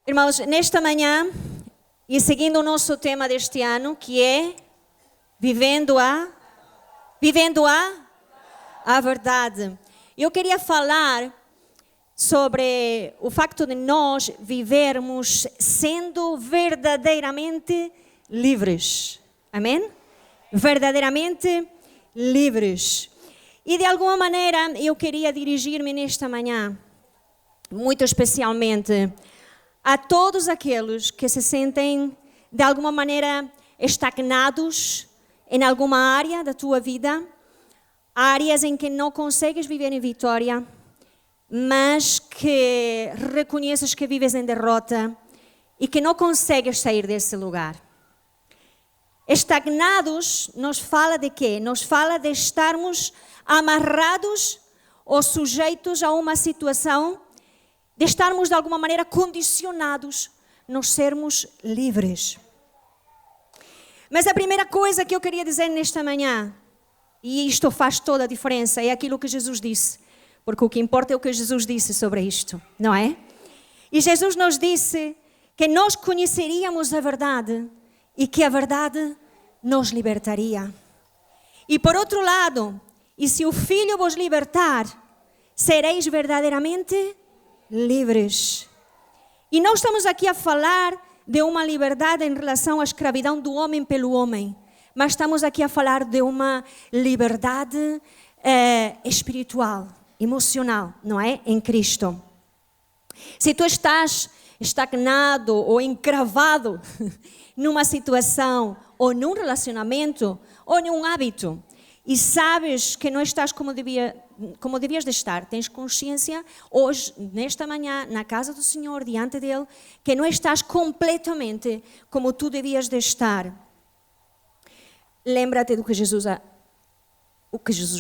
Irmãos, nesta manhã, e seguindo o nosso tema deste ano, que é vivendo a verdade. Eu queria falar sobre o facto de nós vivermos sendo verdadeiramente livres. Amém? Verdadeiramente livres. E de alguma maneira eu queria dirigir-me nesta manhã, muito especialmente, a todos aqueles que se sentem de alguma maneira estagnados em alguma área da tua vida, áreas em que não consegues viver em vitória, mas que reconheces que vives em derrota e que não consegues sair desse lugar. Estagnados nos fala de quê? Nos fala de estarmos amarrados ou sujeitos a uma situação, de estarmos de alguma maneira condicionados, nos sermos livres. Mas a primeira coisa que eu queria dizer nesta manhã, e isto faz toda a diferença, é aquilo que Jesus disse, porque o que importa é o que Jesus disse sobre isto, não é? E Jesus nos disse que nós conheceríamos a verdade e que a verdade nos libertaria. E por outro lado, e se o Filho vos libertar, sereis verdadeiramente livres. E nós estamos aqui a falar de uma liberdade em relação à escravidão do homem pelo homem, mas estamos aqui a falar de uma liberdade espiritual, emocional, não é? Em Cristo. Se tu estás estagnado ou encravado numa situação, ou num relacionamento, ou num hábito, e sabes que não estás como devias de estar, tens consciência hoje, nesta manhã, na casa do Senhor, diante dEle, que não estás completamente como tu devias de estar. Lembra-te do que Jesus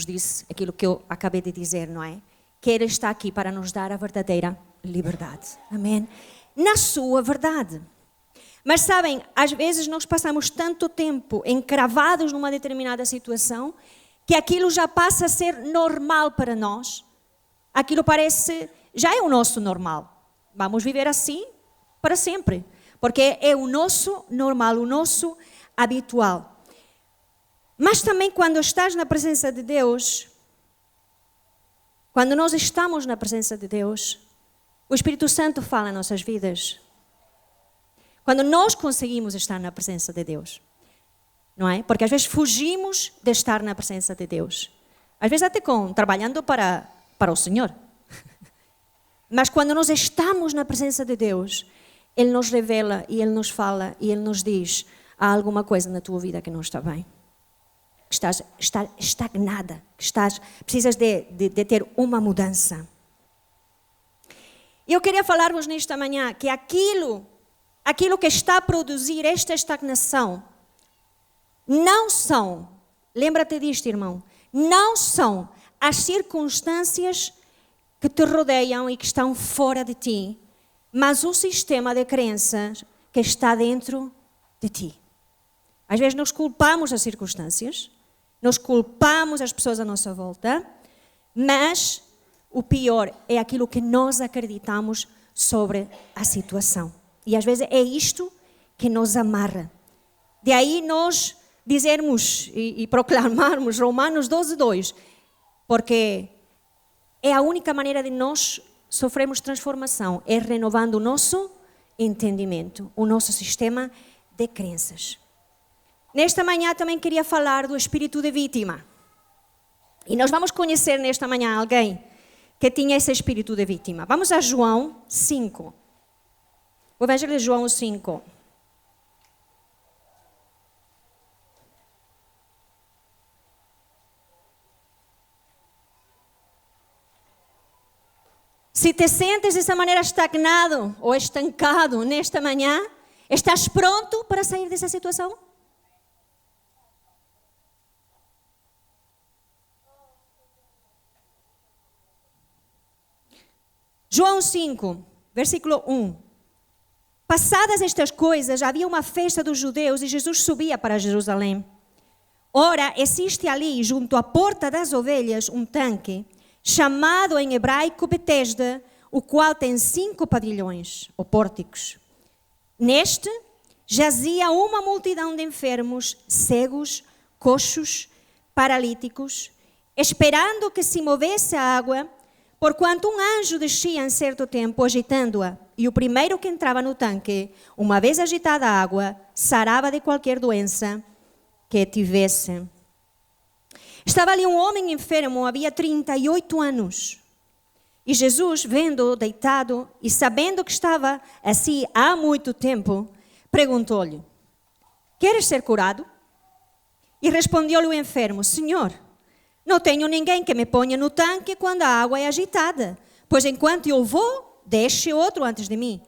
disse, aquilo que eu acabei de dizer, não é? Que Ele está aqui para nos dar a verdadeira liberdade. Amém? Na sua verdade. Mas sabem, às vezes nós passamos tanto tempo encravados numa determinada situação que aquilo já passa a ser normal para nós. Aquilo já é o nosso normal. Vamos viver assim para sempre, porque é o nosso normal, o nosso habitual. Mas também quando estás na presença de Deus, quando nós estamos na presença de Deus, o Espírito Santo fala em nossas vidas. Quando nós conseguimos estar na presença de Deus, não é? Porque às vezes fugimos de estar na presença de Deus. Às vezes até trabalhando para o Senhor. Mas quando nós estamos na presença de Deus, Ele nos revela e Ele nos fala e Ele nos diz: há alguma coisa na tua vida que não está bem. Que estás estagnada, que precisas de ter uma mudança. E eu queria falar-vos nesta manhã que aquilo que está a produzir esta estagnação não são, lembra-te disto, irmão, não são as circunstâncias que te rodeiam e que estão fora de ti, mas o sistema de crenças que está dentro de ti. Às vezes nós culpamos as circunstâncias, nós culpamos as pessoas à nossa volta, mas o pior é aquilo que nós acreditamos sobre a situação. E às vezes é isto que nos amarra. De aí nós dizermos e proclamarmos Romanos 12:2, porque é a única maneira de nós sofrermos transformação, é renovando o nosso entendimento, o nosso sistema de crenças. Nesta manhã também queria falar do espírito de vítima. E nós vamos conhecer nesta manhã alguém que tinha esse espírito de vítima. Vamos a João 5. O Evangelho de João 5. Se te sentes dessa maneira estagnado ou estancado nesta manhã, estás pronto para sair dessa situação? João 5, versículo 1. Passadas estas coisas, havia uma festa dos judeus e Jesus subia para Jerusalém. Ora, existe ali, junto à porta das ovelhas, um tanque, chamado em hebraico Betesda, o qual tem 5 pavilhões, ou pórticos. Neste jazia uma multidão de enfermos, cegos, coxos, paralíticos, esperando que se movesse a água, porquanto um anjo descia em certo tempo agitando-a, e o primeiro que entrava no tanque, uma vez agitada a água, sarava de qualquer doença que tivesse. Estava ali um homem enfermo, havia 38 anos. E Jesus, vendo-o deitado e sabendo que estava assim há muito tempo, perguntou-lhe: queres ser curado? E respondeu-lhe o enfermo: Senhor, não tenho ninguém que me ponha no tanque quando a água é agitada, pois enquanto eu vou, desce outro antes de mim.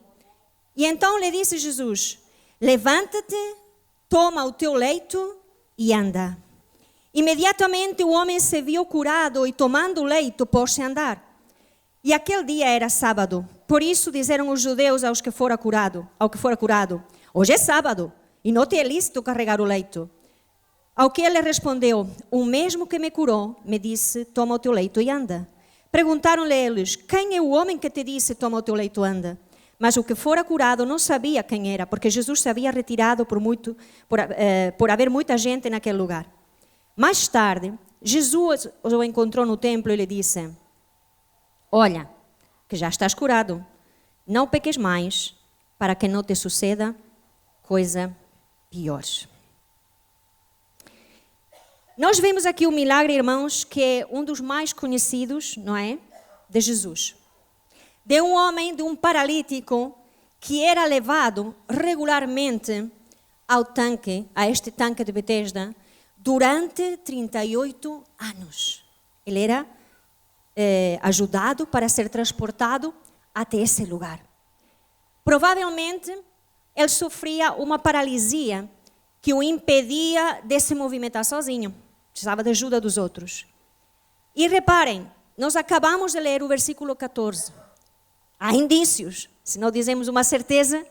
E então lhe disse Jesus: levanta-te, toma o teu leito e anda. Imediatamente o homem se viu curado e, tomando o leito, pôs-se a andar. E aquele dia era sábado. Por isso disseram os judeus ao que fora curado: hoje é sábado e não te é lícito carregar o leito. Ao que ele respondeu: o mesmo que me curou me disse: toma o teu leito e anda. Perguntaram-lhe eles: quem é o homem que te disse: toma o teu leito e anda? Mas o que fora curado não sabia quem era, porque Jesus se havia retirado por haver muita gente naquele lugar. Mais tarde, Jesus o encontrou no templo e lhe disse: olha, que já estás curado, não peques mais, para que não te suceda coisa pior. Nós vemos aqui o milagre, irmãos, que é um dos mais conhecidos, não é? De Jesus. De um homem, de um paralítico, que era levado regularmente a este tanque de Betesda, durante 38 anos. Ele era ajudado para ser transportado até esse lugar. Provavelmente, ele sofria uma paralisia que o impedia de se movimentar sozinho. Precisava da ajuda dos outros. E reparem, nós acabamos de ler o versículo 14. Há indícios, se não dizemos uma certeza,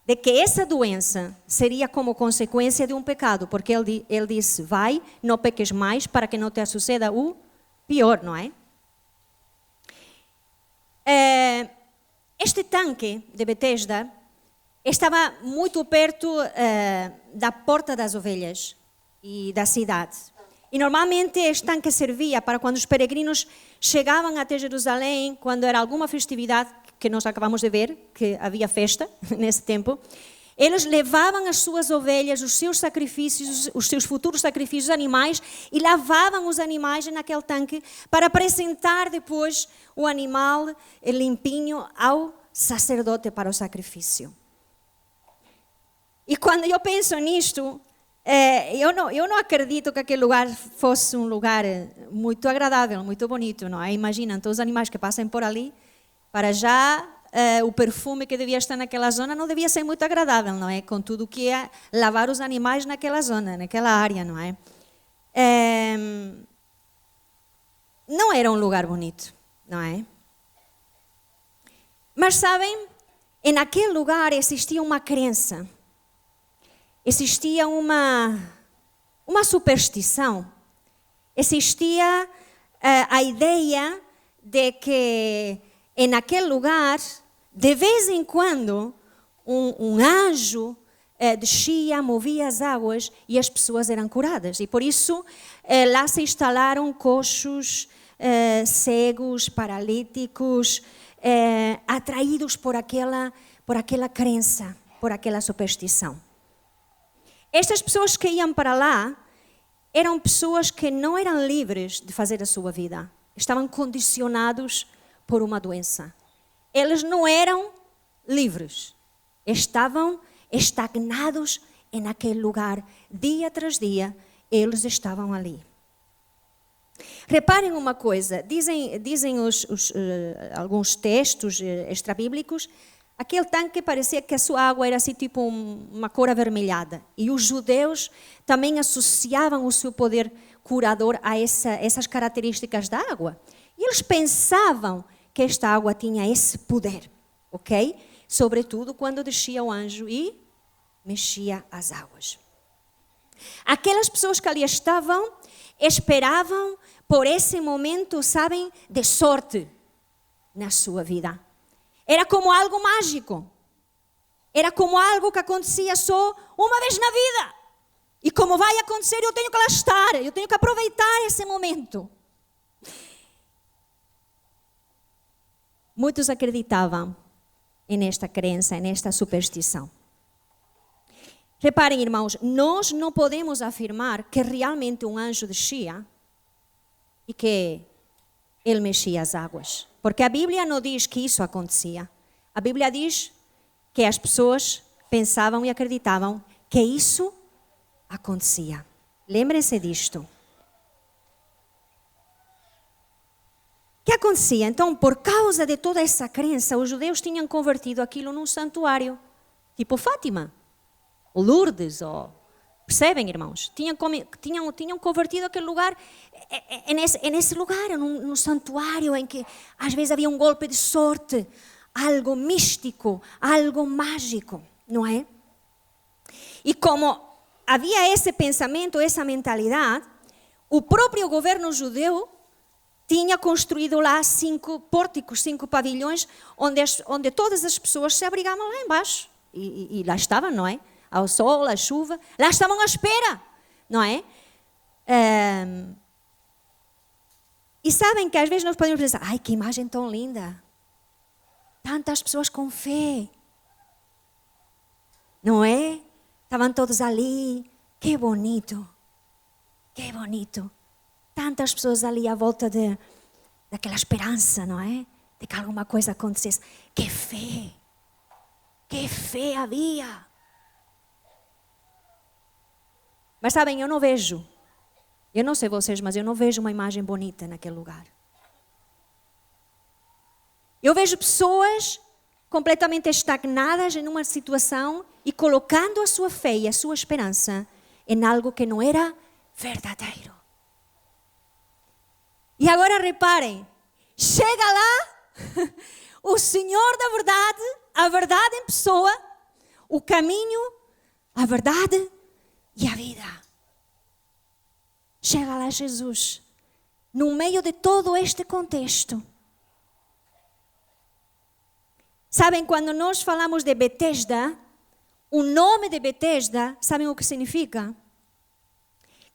de que essa doença seria como consequência de um pecado, porque ele disse: vai, não peques mais, para que não te suceda o pior, não é? Este tanque de Betesda estava muito perto da Porta das Ovelhas e da cidade. E normalmente este tanque servia para quando os peregrinos chegavam até Jerusalém, quando era alguma festividade, que nós acabamos de ver, que havia festa nesse tempo. Eles levavam as suas ovelhas, os seus sacrifícios, os seus futuros sacrifícios animais, e lavavam os animais naquele tanque para apresentar depois o animal limpinho ao sacerdote para o sacrifício. E quando eu penso nisto, eu não acredito que aquele lugar fosse um lugar muito agradável, muito bonito, não é? Imaginem todos os animais que passam por ali, para já o perfume que devia estar naquela zona não devia ser muito agradável, não é? Com tudo o que é lavar os animais naquela zona, naquela área, não é? Não era um lugar bonito, não é? Mas sabem, naquele lugar existia uma crença, existia uma superstição, existia a ideia de que naquele lugar, de vez em quando, um anjo descia, movia as águas e as pessoas eram curadas. E por isso lá se instalaram coxos, cegos, paralíticos, atraídos por aquela crença, por aquela superstição. Estas pessoas que iam para lá eram pessoas que não eram livres de fazer a sua vida. Estavam condicionados por uma doença. Eles não eram livres. Estavam estagnados naquele lugar. Dia tras dia, eles estavam ali. Reparem uma coisa. Dizem alguns textos extrabíblicos, aquele tanque parecia que a sua água era assim tipo uma cor avermelhada. E os judeus também associavam o seu poder curador a essas características da água. E eles pensavam que esta água tinha esse poder, ok? Sobretudo quando descia o anjo e mexia as águas. Aquelas pessoas que ali estavam esperavam por esse momento, sabem, de sorte. na sua vida. Era como algo mágico. Era como algo que acontecia só uma vez na vida. E como vai acontecer, eu tenho que lá estar, eu tenho que aproveitar esse momento. Muitos acreditavam nesta crença, nesta superstição. Reparem, irmãos, nós não podemos afirmar que realmente um anjo descia e que ele mexia as águas. Porque a Bíblia não diz que isso acontecia. A Bíblia diz que as pessoas pensavam e acreditavam que isso acontecia. Lembrem-se disto. O que acontecia? Então, por causa de toda essa crença, os judeus tinham convertido aquilo num santuário, tipo Fátima, ou Lourdes, ou... Percebem, irmãos? Tinham convertido aquele lugar nesse lugar, num santuário em que às vezes havia um golpe de sorte, algo místico, algo mágico, não é? E como havia esse pensamento, essa mentalidade, o próprio governo judeu tinha construído lá 5 pórticos, 5 pavilhões, onde todas as pessoas se abrigavam lá embaixo. E lá estavam, não é? Ao sol, à chuva, lá estavam à espera, não é? E sabem que às vezes nós podemos pensar, ai, que imagem tão linda. Tantas pessoas com fé. Não é? Estavam todos ali. Que bonito. Que bonito. Tantas pessoas ali à volta daquela esperança, não é? De que alguma coisa acontecesse. Que fé. Que fé havia. Mas sabem, eu não vejo. Eu não sei vocês, mas eu não vejo uma imagem bonita naquele lugar. Eu vejo pessoas completamente estagnadas em uma situação e colocando a sua fé e a sua esperança em algo que não era verdadeiro. E agora reparem, chega lá o Senhor da verdade, a verdade em pessoa, o caminho, a verdade e a vida. Chega lá Jesus, no meio de todo este contexto. Sabem, quando nós falamos de Betesda, o nome de Betesda, sabem o que significa?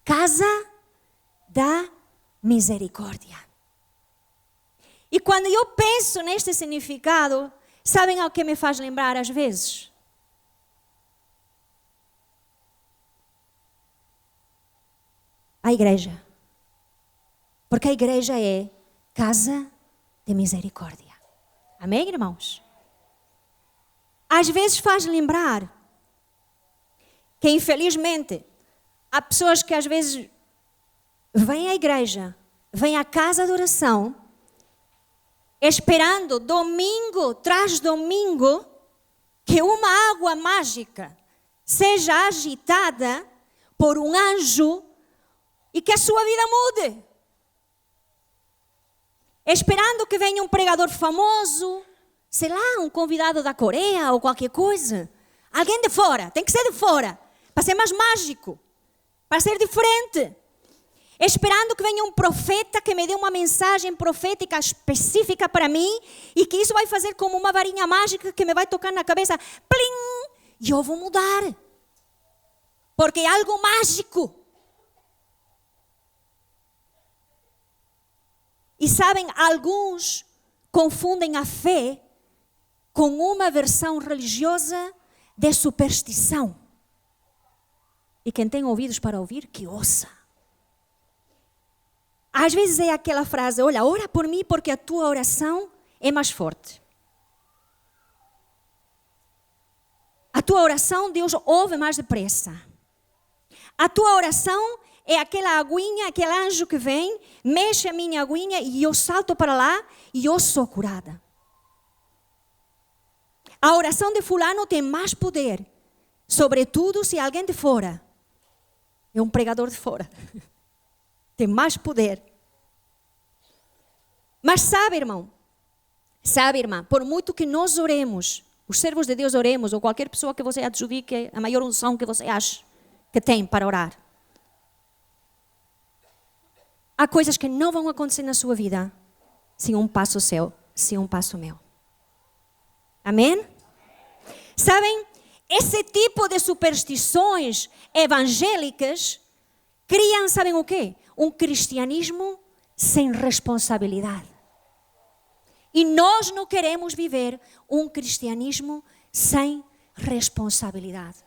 Casa da misericórdia. E quando eu penso neste significado, sabem ao que me faz lembrar às vezes? A igreja. Porque a igreja é casa de misericórdia. Amém, irmãos? Às vezes faz lembrar que, infelizmente, há pessoas que às vezes vêm à igreja, vêm à casa de oração, esperando domingo tras domingo que uma água mágica seja agitada por um anjo e que a sua vida mude. Esperando que venha um pregador famoso, sei lá, um convidado da Coreia ou qualquer coisa. Alguém de fora, tem que ser de fora, para ser mais mágico, para ser diferente. Esperando que venha um profeta que me dê uma mensagem profética específica para mim e que isso vai fazer como uma varinha mágica que me vai tocar na cabeça, plim, e eu vou mudar. Porque é algo mágico. E sabem, alguns confundem a fé com uma versão religiosa de superstição. E quem tem ouvidos para ouvir, que ouça. Às vezes é aquela frase, olha, ora por mim porque a tua oração é mais forte. A tua oração Deus ouve mais depressa. A tua oração é aquela aguinha, aquele anjo que vem, mexe a minha aguinha e eu salto para lá e eu sou curada. A oração de fulano tem mais poder, sobretudo se alguém de fora é um pregador de fora. Tem mais poder. Mas sabe, irmão, sabe, irmã, por muito que nós oremos, os servos de Deus oremos, ou qualquer pessoa que você adjudique a maior unção que você acha que tem para orar, há coisas que não vão acontecer na sua vida sem um passo seu sem um passo meu. Amém? Sabem, esse tipo de superstições evangélicas criam, sabem o quê? Um cristianismo sem responsabilidade. E nós não queremos viver um cristianismo sem responsabilidade.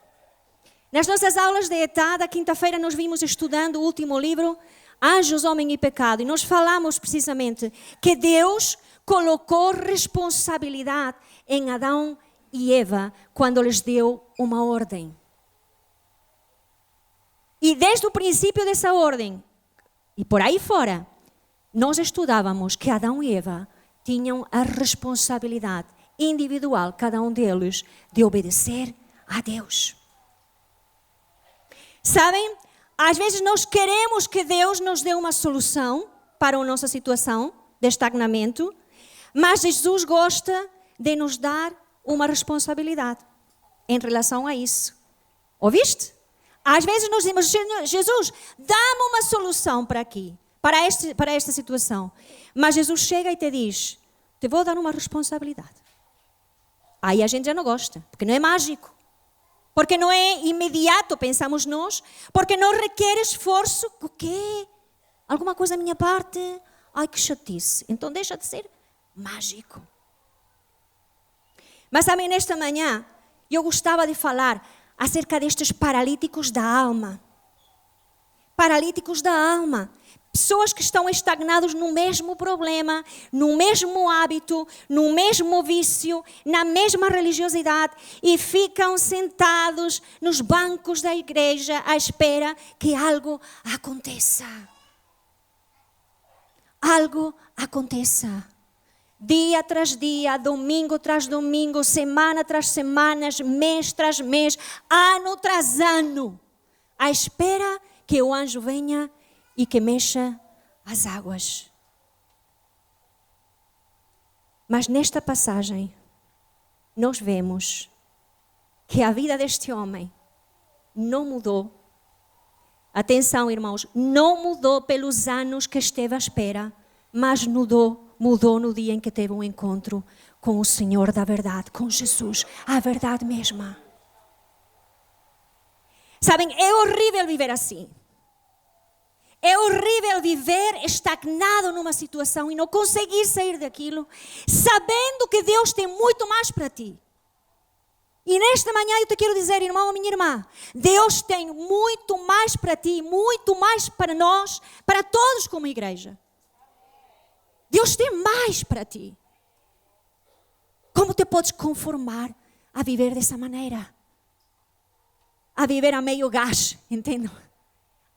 Nas nossas aulas de ETA, da quinta-feira, nós vimos estudando o último livro, Anjos, Homem e Pecado. E nós falamos precisamente que Deus colocou responsabilidade em Adão e Eva quando lhes deu uma ordem. E desde o princípio dessa ordem, e por aí fora, nós estudávamos que Adão e Eva tinham a responsabilidade individual, cada um deles, de obedecer a Deus. Sabem, às vezes nós queremos que Deus nos dê uma solução para a nossa situação de estagnamento, mas Jesus gosta de nos dar uma responsabilidade em relação a isso. Ouviste? Às vezes nós dizemos, Jesus, dá-me uma solução para aqui, para esta situação. Mas Jesus chega e te diz, te vou dar uma responsabilidade. Aí a gente já não gosta, porque não é mágico. Porque não é imediato, pensamos nós, porque não requer esforço. O quê? Alguma coisa da minha parte? Ai, que chatice. Então deixa de ser mágico. Mas sabem, nesta manhã, eu gostava de falar acerca destes paralíticos da alma. Paralíticos da alma. Pessoas que estão estagnados no mesmo problema, no mesmo hábito, no mesmo vício, na mesma religiosidade e ficam sentados nos bancos da igreja à espera que algo aconteça. Algo aconteça. Dia tras dia, domingo tras domingo, semana tras semana, mês tras mês, ano tras ano, à espera que o anjo venha e que mexa as águas. Mas nesta passagem, nós vemos que a vida deste homem não mudou. Atenção, irmãos, não mudou pelos anos que esteve à espera, mas mudou no dia em que teve um encontro com o Senhor da verdade, com Jesus, a verdade mesma. Sabem, é horrível viver assim. É horrível viver estagnado numa situação e não conseguir sair daquilo, sabendo que Deus tem muito mais para ti. E nesta manhã eu te quero dizer, irmão ou minha irmã, Deus tem muito mais para ti, muito mais para nós, para todos como igreja. Deus tem mais para ti. Como te podes conformar a viver dessa maneira? A viver a meio gás, entende?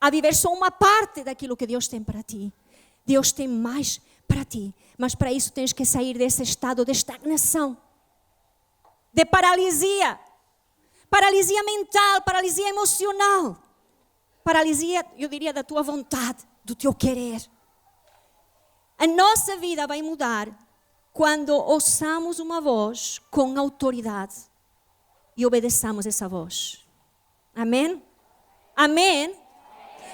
A viver só uma parte daquilo que Deus tem para ti. Deus tem mais para ti. Mas para isso tens que sair desse estado de estagnação. De paralisia. Paralisia mental, paralisia emocional. Paralisia, eu diria, da tua vontade, do teu querer. A nossa vida vai mudar quando ouçamos uma voz com autoridade e obedeçamos essa voz. Amém? Amém?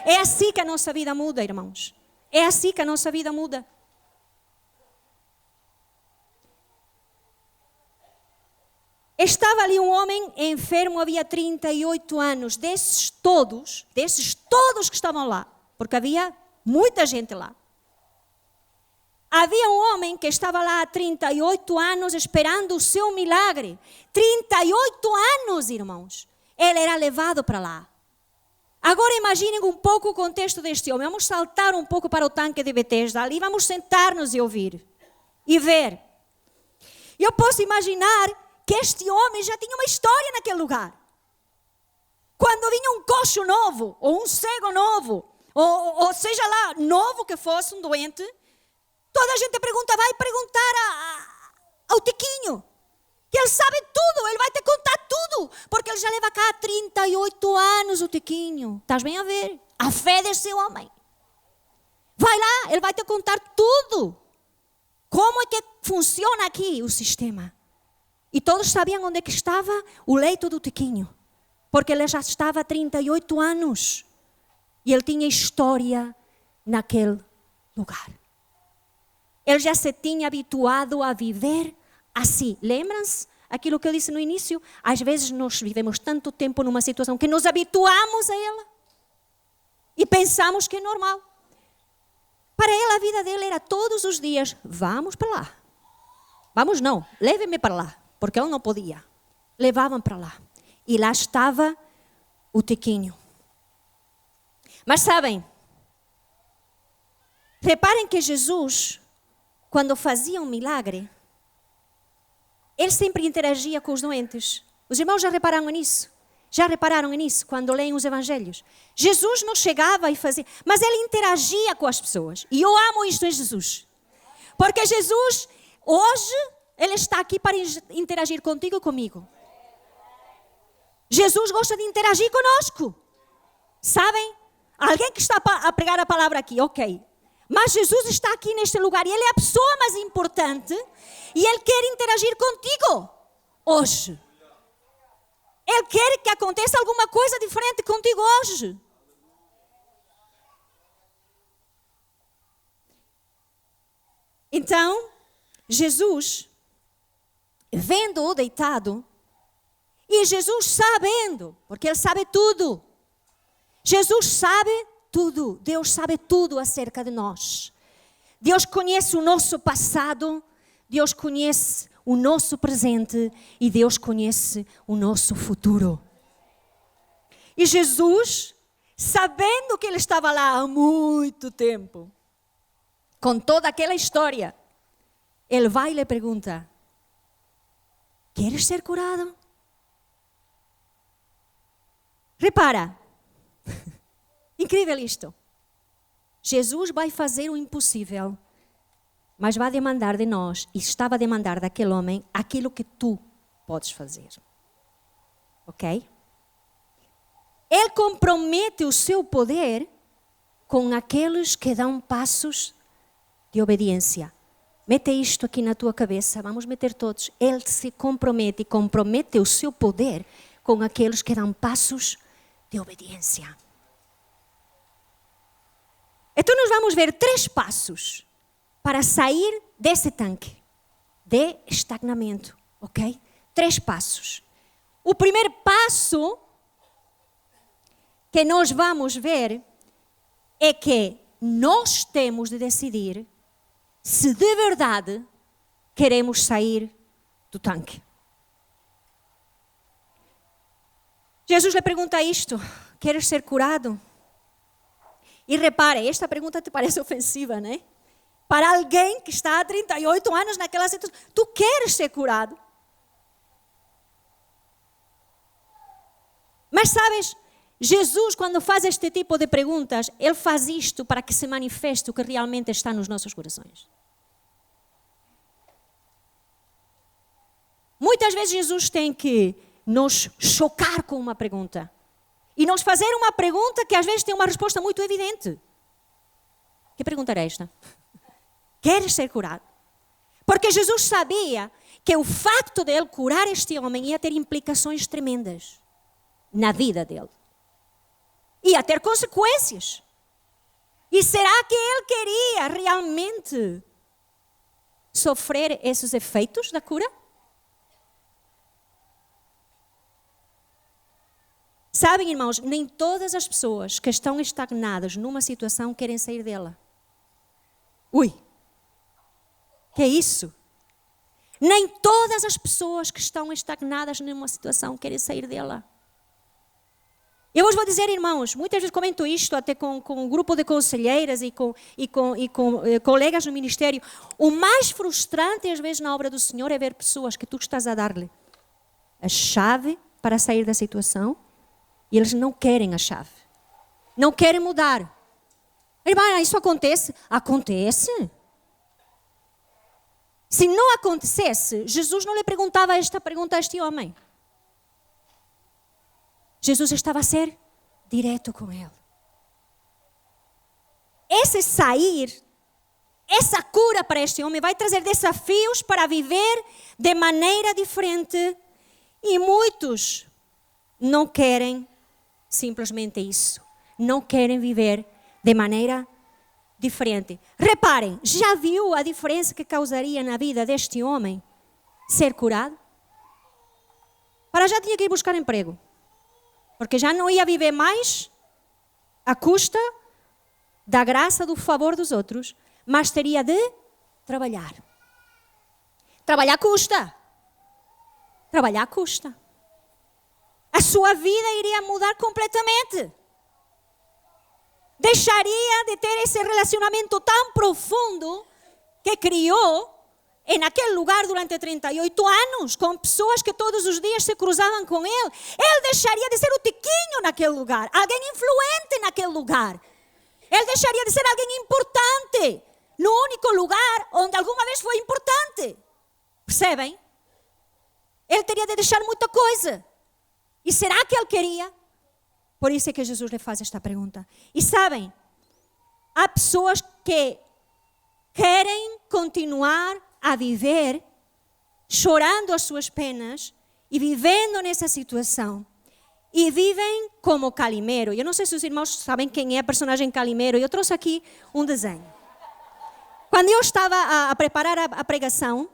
É assim que a nossa vida muda, irmãos. É assim que a nossa vida muda. Estava ali um homem enfermo, havia 38 anos. Desses todos que estavam lá, porque havia muita gente lá. Havia um homem que estava lá há 38 anos esperando o seu milagre. 38 anos, irmãos. Ele era levado para lá. Agora imaginem um pouco o contexto deste homem. Vamos saltar um pouco para o tanque de Betesda. Ali vamos sentar-nos e ouvir. E ver. Eu posso imaginar que este homem já tinha uma história naquele lugar. Quando vinha um coxo novo, ou um cego novo, ou seja lá, novo que fosse um doente, toda a gente vai perguntar ao Tiquinho. Que ele sabe tudo, ele vai te contar tudo. Porque ele já leva cá 38 anos, o Tiquinho. Estás bem a ver? A fé desse homem. Vai lá, ele vai te contar tudo. Como é que funciona aqui o sistema. E todos sabiam onde é que estava o leito do Tiquinho. Porque ele já estava há 38 anos. E ele tinha história naquele lugar. Ele já se tinha habituado a viver assim. Lembram-se aquilo que eu disse no início? Às vezes nós vivemos tanto tempo numa situação que nos habituamos a ela e pensamos que é normal. Para ele, a vida dele era todos os dias, vamos para lá. Vamos não, leve-me para lá, porque ele não podia. Levavam para lá. E lá estava o Tiquinho. Mas sabem, reparem que Jesus, quando fazia um milagre, ele sempre interagia com os doentes. Os irmãos já repararam nisso? Já repararam nisso quando leem os evangelhos? Jesus não chegava e fazia, mas ele interagia com as pessoas. E eu amo isto em Jesus. Porque Jesus, hoje, ele está aqui para interagir contigo e comigo. Jesus gosta de interagir conosco. Sabem? Alguém que está a pregar a palavra aqui, ok. Mas Jesus está aqui neste lugar e ele é a pessoa mais importante e ele quer interagir contigo hoje. Ele quer que aconteça alguma coisa diferente contigo hoje. Então, Jesus, vendo-o deitado, e Jesus sabendo, porque ele sabe tudo. Jesus sabe tudo. Deus sabe tudo acerca de nós. Deus conhece o nosso passado, Deus conhece o nosso presente e Deus conhece o nosso futuro. E Jesus, sabendo que ele estava lá há muito tempo, com toda aquela história, ele vai e lhe pergunta: queres ser curado? Repara, incrível isto. Jesus vai fazer o impossível, mas vai demandar de nós, e estava a demandar daquele homem, aquilo que tu podes fazer. Ok? Ele compromete o seu poder com aqueles que dão passos de obediência. Mete isto aqui na tua cabeça, vamos meter todos. Ele se compromete e compromete o seu poder com aqueles que dão passos de obediência. Então nós vamos ver 3 passos para sair desse tanque de estagnamento, ok? 3 passos. O primeiro passo que nós vamos ver é que nós temos de decidir se de verdade queremos sair do tanque. Jesus lhe pergunta isto: queres ser curado? E repare, esta pergunta te parece ofensiva, né? Para alguém que está há 38 anos naquela situação, tu queres ser curado? Mas sabes, Jesus, quando faz este tipo de perguntas, ele faz isto para que se manifeste o que realmente está nos nossos corações. Muitas vezes Jesus tem que nos chocar com uma pergunta. E nos fazer uma pergunta que às vezes tem uma resposta muito evidente. Que pergunta era esta? Queres ser curado? Porque Jesus sabia que o facto de ele curar este homem ia ter implicações tremendas na vida dele. Ia ter consequências. E será que ele queria realmente sofrer esses efeitos da cura? Sabem, irmãos, nem todas as pessoas que estão estagnadas numa situação querem sair dela. Ui, que é isso? Nem todas as pessoas que estão estagnadas numa situação querem sair dela. Eu vos vou dizer, irmãos, muitas vezes comento isto até com um grupo de conselheiras e com colegas no ministério. O mais frustrante, às vezes, na obra do Senhor é ver pessoas que tu estás a dar-lhe a chave para sair da situação e eles não querem a chave. Não querem mudar. Irmã, isso acontece? Acontece. Se não acontecesse, Jesus não lhe perguntava esta pergunta a este homem. Jesus estava a ser direto com ele. Esse sair, essa cura para este homem vai trazer desafios para viver de maneira diferente. E muitos não querem simplesmente isso. Não querem viver de maneira diferente. Reparem, já viu a diferença que causaria na vida deste homem ser curado? Para já tinha que ir buscar emprego, porque já não ia viver mais à custa da graça, do favor dos outros, mas teria de trabalhar. Trabalhar custa. Trabalhar custa. A sua vida iria mudar completamente. Deixaria de ter esse relacionamento tão profundo que criou naquele lugar durante 38 anos, com pessoas que todos os dias se cruzavam com ele. Ele deixaria de ser o tiquinho naquele lugar, alguém influente naquele lugar. Ele deixaria de ser alguém importante no único lugar onde alguma vez foi importante. Percebem? Ele teria de deixar muita coisa. E será que ele queria? Por isso é que Jesus lhe faz esta pergunta. E sabem, há pessoas que querem continuar a viver chorando as suas penas e vivendo nessa situação. E vivem como Calimero. Eu não sei se os irmãos sabem quem é a personagem Calimero. Eu trouxe aqui um desenho. Quando eu estava a preparar a pregação,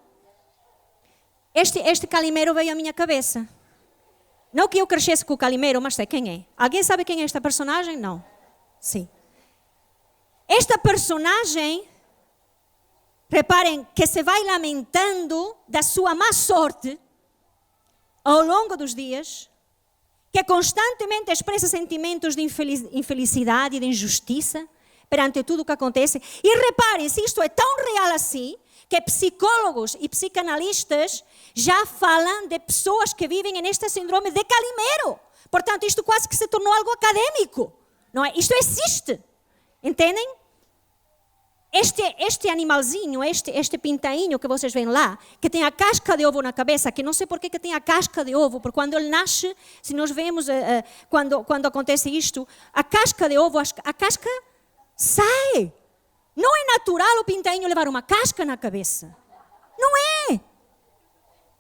este Calimero veio à minha cabeça. Não que eu crescesse com o Calimero, mas sei quem é. Alguém sabe quem é esta personagem? Não. Sim. Esta personagem, reparem, que se vai lamentando da sua má sorte ao longo dos dias, que constantemente expressa sentimentos de infelicidade e de injustiça perante tudo o que acontece. E reparem, se isto é tão real assim, que psicólogos e psicanalistas já falam de pessoas que vivem neste síndrome de Calimero. Portanto, isto quase que se tornou algo acadêmico. Não é? Isto existe. Entendem? Este animalzinho, este pintainho que vocês veem lá, que tem a casca de ovo na cabeça, que não sei por que tem a casca de ovo, porque quando ele nasce, se nós vemos quando acontece isto, a casca de ovo, a casca sai. Não é natural o pintainho levar uma casca na cabeça. Não é.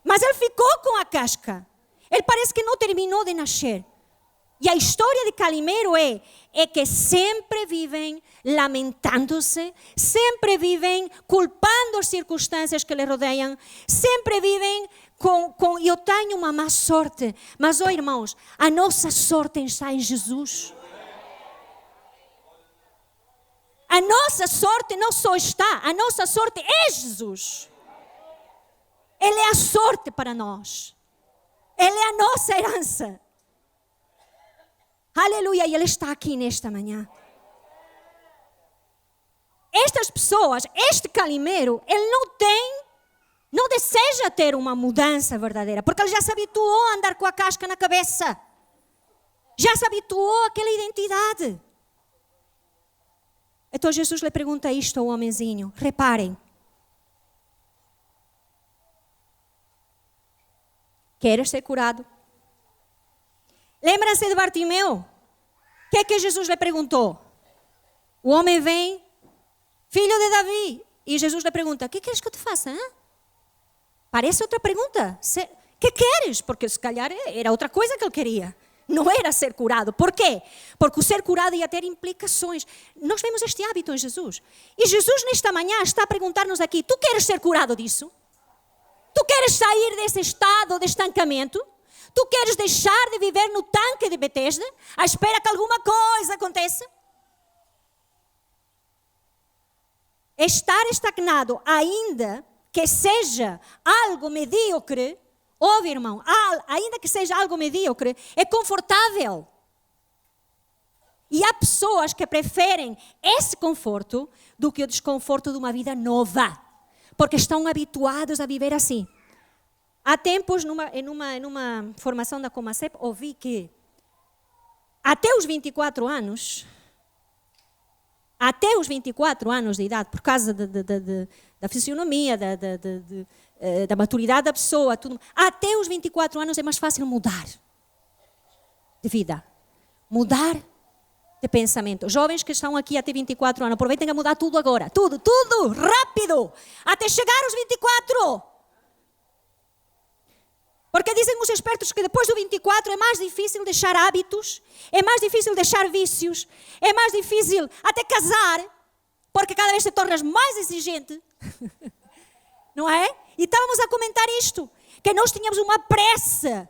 Mas ele ficou com a casca. Ele parece que não terminou de nascer. E a história de Calimero é que sempre vivem lamentando-se, sempre vivem culpando as circunstâncias que lhe rodeiam, sempre vivem com eu tenho uma má sorte. Mas, irmãos, a nossa sorte está em Jesus. A nossa sorte não só está, a nossa sorte é Jesus. Ele é a sorte para nós. Ele é a nossa herança. Aleluia, e Ele está aqui nesta manhã. Estas pessoas, este Calimero, ele não deseja ter uma mudança verdadeira, porque ele já se habituou a andar com a casca na cabeça. Já se habituou àquela identidade. Então Jesus lhe pergunta isto ao homenzinho. Reparem. Queres ser curado? Lembram-se de Bartimeu? O que é que Jesus lhe perguntou? O homem vem, filho de Davi. E Jesus lhe pergunta, o que queres que eu te faça? Hein? Parece outra pergunta. O que queres? Porque se calhar era outra coisa que ele queria. Não era ser curado. Por quê? Porque o ser curado ia ter implicações. Nós vemos este hábito em Jesus. E Jesus nesta manhã está a perguntar-nos aqui, tu queres ser curado disso? Tu queres sair desse estado de estancamento? Tu queres deixar de viver no tanque de Betesda, à espera que alguma coisa aconteça? Estar estagnado, ainda que seja algo medíocre, ouve, irmão, ainda que seja algo medíocre, é confortável. E há pessoas que preferem esse conforto do que o desconforto de uma vida nova, porque estão habituados a viver assim. Há tempos, numa formação da Comacep, ouvi que até os 24 anos de idade, por causa da fisionomia, da maturidade da pessoa, tudo, até os 24 anos é mais fácil mudar de vida, mudar de pensamento. Jovens que estão aqui até 24 anos, aproveitem a mudar tudo agora, tudo, rápido, até chegar aos 24. Porque dizem os expertos que depois do 24 é mais difícil deixar hábitos, é mais difícil deixar vícios, é mais difícil até casar, porque cada vez te tornas mais exigente. Não é? E estávamos a comentar isto, que nós tínhamos uma pressa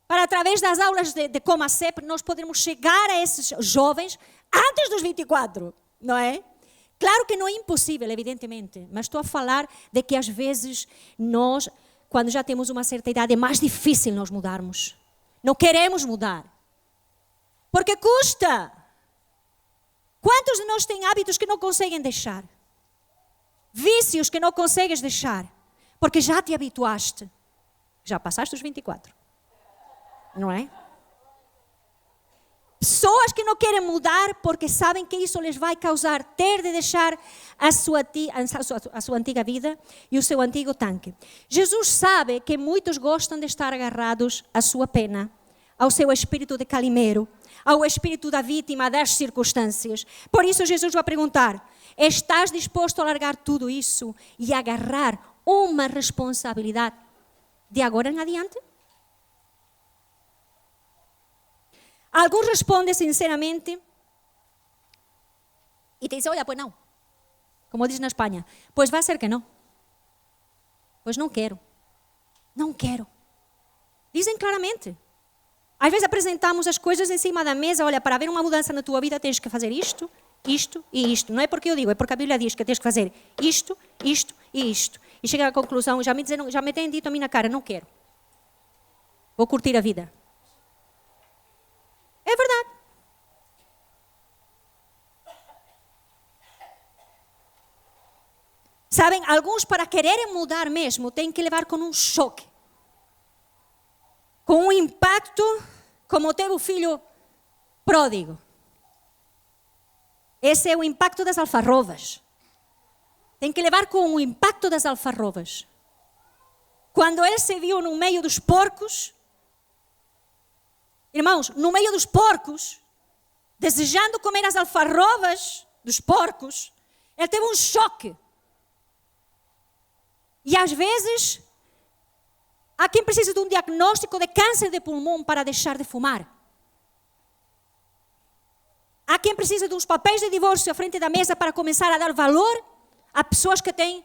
para, através das aulas de Coma CEP, nós podermos chegar a esses jovens antes dos 24, não é? Claro que não é impossível, evidentemente, mas estou a falar de que às vezes nós, quando já temos uma certa idade, é mais difícil nós mudarmos. Não queremos mudar. Porque custa. Quantos de nós têm hábitos que não conseguem deixar? Vícios que não consegues deixar, porque já te habituaste. Já passaste os 24. Não é? Pessoas que não querem mudar porque sabem que isso lhes vai causar ter de deixar a sua antiga vida e o seu antigo tanque. Jesus sabe que muitos gostam de estar agarrados à sua pena, ao seu espírito de calimeiro, ao espírito da vítima das circunstâncias. Por isso Jesus vai perguntar: estás disposto a largar tudo isso e agarrar uma responsabilidade de agora em adiante? Alguns respondem sinceramente e te dizem: olha, pois não. Como diz na Espanha, pois vai ser que não. Pois não quero. Não quero. Dizem claramente. Às vezes apresentamos as coisas em cima da mesa: olha, para haver uma mudança na tua vida tens que fazer isto, isto e isto. Não é porque eu digo, é porque a Bíblia diz que tens que fazer isto, isto e isto. E chega à conclusão, já me têm dito a mim na cara: não quero. Vou curtir a vida. É verdade. Sabem, alguns para quererem mudar mesmo têm que levar com um choque. Com um impacto como teve o filho pródigo. Esse é o impacto das alfarrobas. Tem que levar com o impacto das alfarrobas. Quando ele se viu no meio dos porcos, irmãos, no meio dos porcos, desejando comer as alfarrobas dos porcos, ele teve um choque. E às vezes, há quem precisa de um diagnóstico de câncer de pulmão para deixar de fumar. Há quem precisa de uns papéis de divórcio à frente da mesa para começar a dar valor a pessoas que têm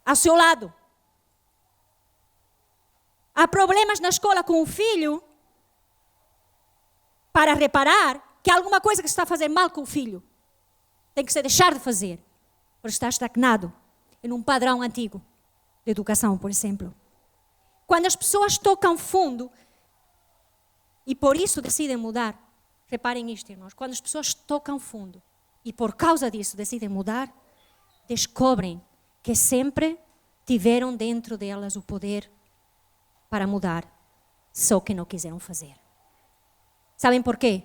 ao seu lado. Há problemas na escola com o filho para reparar que há alguma coisa que se está a fazer mal com o filho. Tem que se deixar de fazer, porque está estagnado em um padrão antigo de educação, por exemplo. Quando as pessoas tocam fundo e por isso decidem mudar, reparem isto, irmãos, quando as pessoas tocam fundo e por causa disso decidem mudar, descobrem que sempre tiveram dentro delas o poder para mudar, só que não quiseram fazer. Sabem por quê?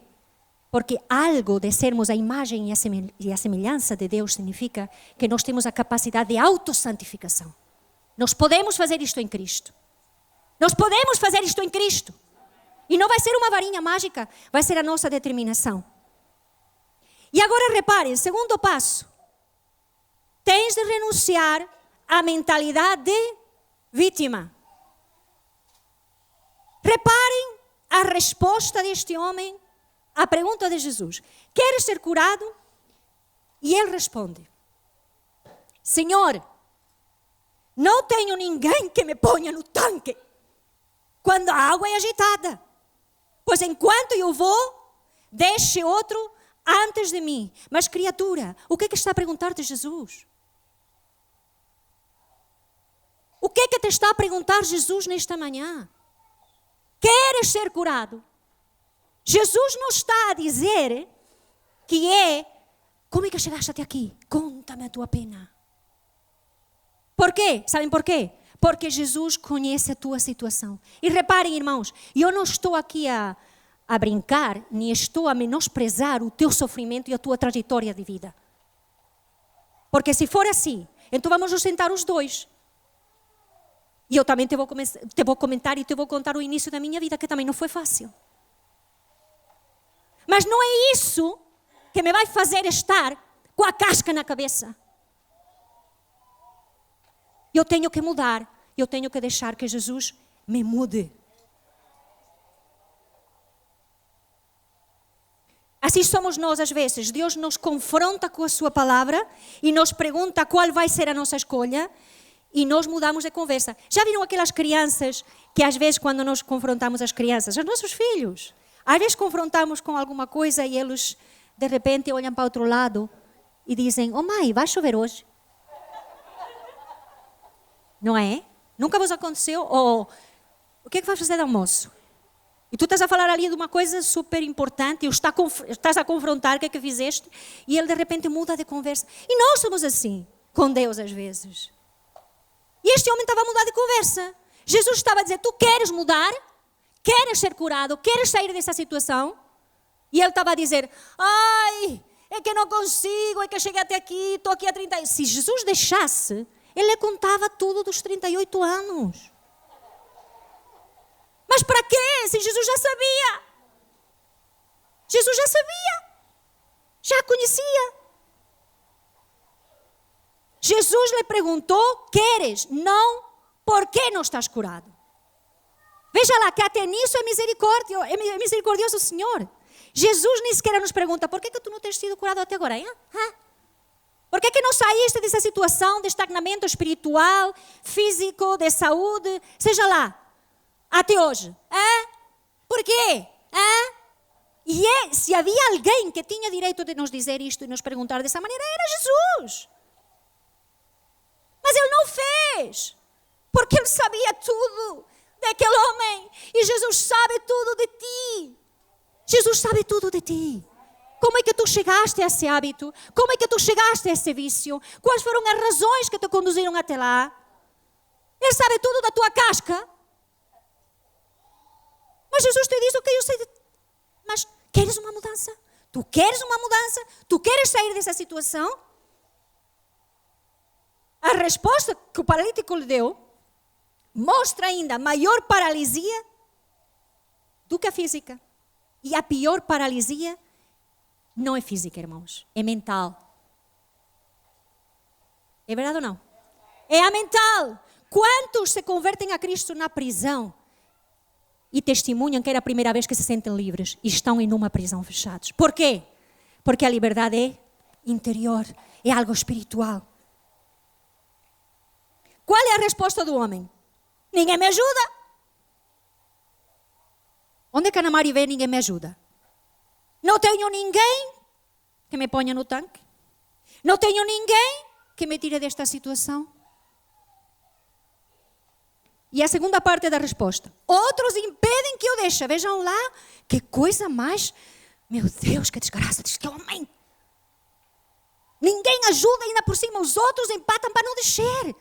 Porque algo de sermos a imagem e a semelhança de Deus significa que nós temos a capacidade de autossantificação. Nós podemos fazer isto em Cristo. Nós podemos fazer isto em Cristo. E não vai ser uma varinha mágica, vai ser a nossa determinação. E agora reparem, segundo passo. Tens de renunciar à mentalidade de vítima. Reparem a resposta deste homem à pergunta de Jesus: queres ser curado? E ele responde: Senhor, não tenho ninguém que me ponha no tanque quando a água é agitada, pois enquanto eu vou, deixe outro antes de mim. Mas criatura, o que é que está a perguntar-te Jesus? O que é que te está a perguntar Jesus nesta manhã? Queres ser curado? Jesus não está a dizer que como é que chegaste até aqui? Conta-me a tua pena. Por quê? Sabem por quê? Porque Jesus conhece a tua situação. E reparem, irmãos, eu não estou aqui a brincar, nem estou a menosprezar o teu sofrimento e a tua trajetória de vida. Porque se for assim, então vamos nos sentar os dois. E eu também te vou comentar e te vou contar o início da minha vida, que também não foi fácil. Mas não é isso que me vai fazer estar com a casca na cabeça. Eu tenho que mudar, eu tenho que deixar que Jesus me mude. Assim somos nós às vezes. Deus nos confronta com a sua palavra e nos pergunta qual vai ser a nossa escolha e nós mudamos de conversa. Já viram aquelas crianças que às vezes quando nós confrontamos as crianças, os nossos filhos, às vezes confrontamos com alguma coisa e eles de repente olham para o outro lado e dizem: "Oh mãe, vai chover hoje?" Não é? Nunca vos aconteceu? Ou o que é que vais fazer de almoço? E tu estás a falar ali de uma coisa super importante, e estás a confrontar o que é que fizeste, e ele de repente muda de conversa. E nós somos assim, com Deus às vezes. E este homem estava a mudar de conversa. Jesus estava a dizer: tu queres mudar? Queres ser curado? Queres sair dessa situação? E ele estava a dizer: ai, é que não consigo, é que eu cheguei até aqui, estou aqui há 30 anos. Se Jesus deixasse, ele contava tudo dos 38 anos. Mas para quê? Se Jesus já sabia. Jesus já sabia. Já conhecia. Jesus lhe perguntou: queres? Não, por que não estás curado? Veja lá que até nisso é misericordioso o Senhor. Jesus nem sequer nos pergunta: por que tu não tens sido curado até agora? Hein? Por que não saíste dessa situação de estagnamento espiritual, físico, de saúde, seja lá, até hoje? Por quê? E se havia alguém que tinha direito de nos dizer isto e nos perguntar dessa maneira, era Jesus. Mas ele não fez, porque ele sabia tudo daquele homem. E Jesus sabe tudo de ti. Jesus sabe tudo de ti. Como é que tu chegaste a esse hábito? Como é que tu chegaste a esse vício? Quais foram as razões que te conduziram até lá? Ele sabe tudo da tua casca. Mas Jesus te diz: ok, eu sei de... Mas queres uma mudança? Tu queres uma mudança? Tu queres sair dessa situação? A resposta que o paralítico lhe deu mostra ainda maior paralisia do que a física. E a pior paralisia não é física, irmãos, é mental. É verdade ou não? É a mental. Quantos se convertem a Cristo na prisão e testemunham que era a primeira vez que se sentem livres e estão em uma prisão fechados? Por quê? Porque a liberdade é interior, é algo espiritual. Qual é a resposta do homem? Ninguém me ajuda. Onde é que a Ana Maria vê ninguém me ajuda? Não tenho ninguém que me ponha no tanque. Não tenho ninguém que me tire desta situação. E a segunda parte da resposta: outros impedem que eu deixe. Vejam lá, que coisa mais... Meu Deus, que desgraça deste homem. Ninguém ajuda, ainda por cima os outros empatam para não descer.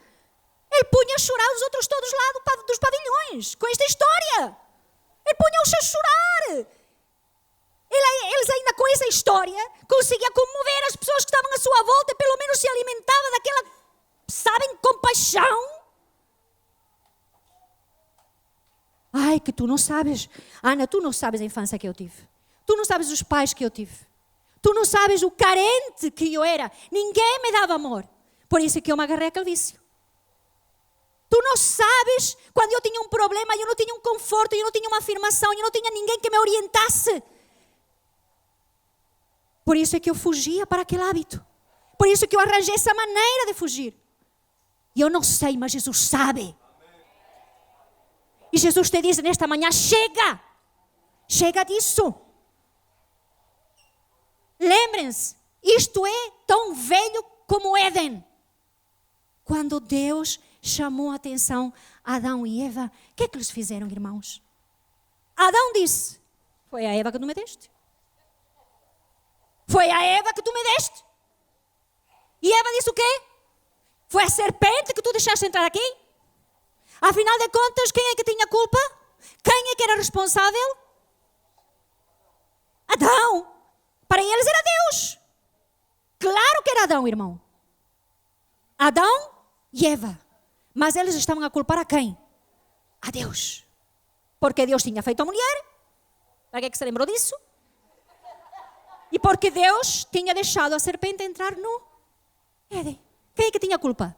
Ele punha a chorar os outros todos lá dos pavilhões, com esta história. Ele punha-os a chorar. Eles ainda com essa história conseguiam comover as pessoas que estavam à sua volta e pelo menos se alimentava daquela, sabem, compaixão. Ai, que tu não sabes, Ana, tu não sabes a infância que eu tive. Tu não sabes os pais que eu tive. Tu não sabes o carente que eu era. Ninguém me dava amor. Por isso que eu me agarrei àquele vício. Tu não sabes, quando eu tinha um problema, eu não tinha um conforto, eu não tinha uma afirmação, eu não tinha ninguém que me orientasse. Por isso é que eu fugia para aquele hábito. Por isso é que eu arranjei essa maneira de fugir. E eu não sei, mas Jesus sabe. E Jesus te diz nesta manhã: chega! Chega disso. Lembrem-se, isto é tão velho como Éden. Quando Deus chamou a atenção a Adão e Eva, o que é que eles fizeram, irmãos? Adão disse: foi a Eva que tu me deste. Foi a Eva que tu me deste. E Eva disse o quê? Foi a serpente que tu deixaste entrar aqui? Afinal de contas, quem é que tinha culpa? Quem é que era responsável? Adão. Para eles era Deus. Claro que era Adão, irmão. Adão e Eva. Mas eles estavam a culpar a quem? A Deus. Porque Deus tinha feito a mulher. Para que se lembrou disso? E porque Deus tinha deixado a serpente entrar no Éden. Quem é que tinha culpa?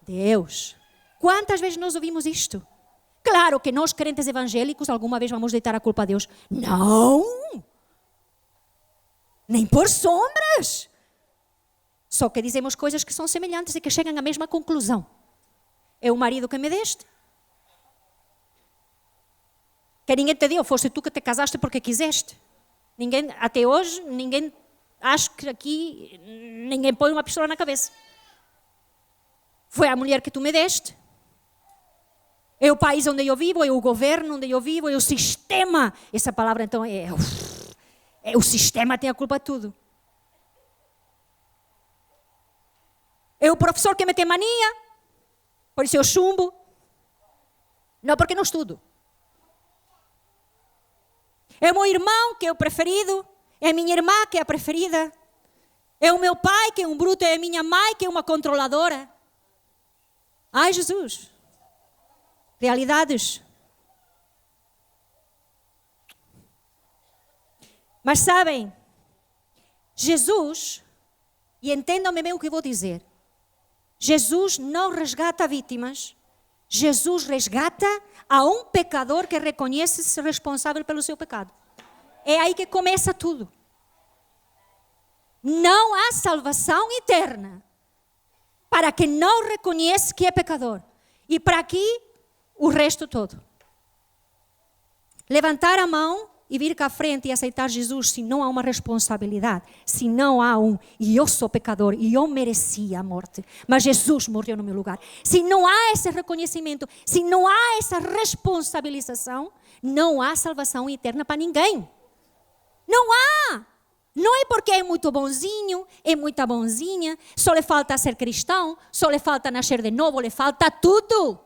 Deus. Quantas vezes nós ouvimos isto? Claro que nós, crentes evangélicos, alguma vez vamos deitar a culpa a Deus. Não! Nem por sombras. Só que dizemos coisas que são semelhantes e que chegam à mesma conclusão. É o marido que me deste. Que ninguém te deu, foste tu que te casaste porque quiseste. Ninguém, até hoje, acho que aqui ninguém põe uma pistola na cabeça. Foi a mulher que tu me deste. É o país onde eu vivo, é o governo onde eu vivo, é o sistema. Essa palavra então é o sistema tem a culpa de tudo. É o professor que me tem mania, por isso eu chumbo. Não, porque não estudo. É o meu irmão que é o preferido, é a minha irmã que é a preferida, é o meu pai que é um bruto, é a minha mãe que é uma controladora. Ai, Jesus. Realidades. Mas sabem, Jesus, e entendam-me bem o que vou dizer, Jesus não resgata vítimas, Jesus resgata a um pecador que reconhece-se responsável pelo seu pecado. É aí que começa tudo. Não há salvação eterna para quem não reconhece que é pecador. E para aqui, o resto todo. Levantar a mão e vir cá à frente e aceitar Jesus se não há uma responsabilidade, se não há e eu sou pecador e eu merecia a morte, mas Jesus morreu no meu lugar. Se não há esse reconhecimento, se não há essa responsabilização, não há salvação eterna para ninguém. Não há. Não é porque é muito bonzinho, é muita bonzinha, só lhe falta ser cristão, só lhe falta nascer de novo, lhe falta tudo.